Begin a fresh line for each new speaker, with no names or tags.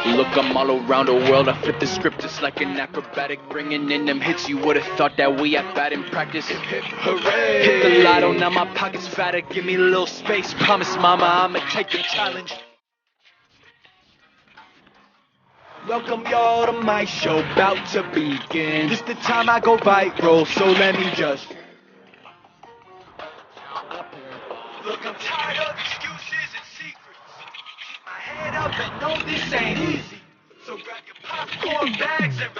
Look, I'm all around the world, I flip the script just like an acrobatic, bringing in them hits. You would've thought that we had bad in practice. Hooray! Hit the lotto, now my pocket's fatter. Give me a little space, promise mama I'ma take the challenge. Welcome y'all to my show, about to begin. This the time I go viral, so let me just. Look, I'm tired of excuses and secrets. Keep my head up and know this ain't easy. So grab your popcorn bags and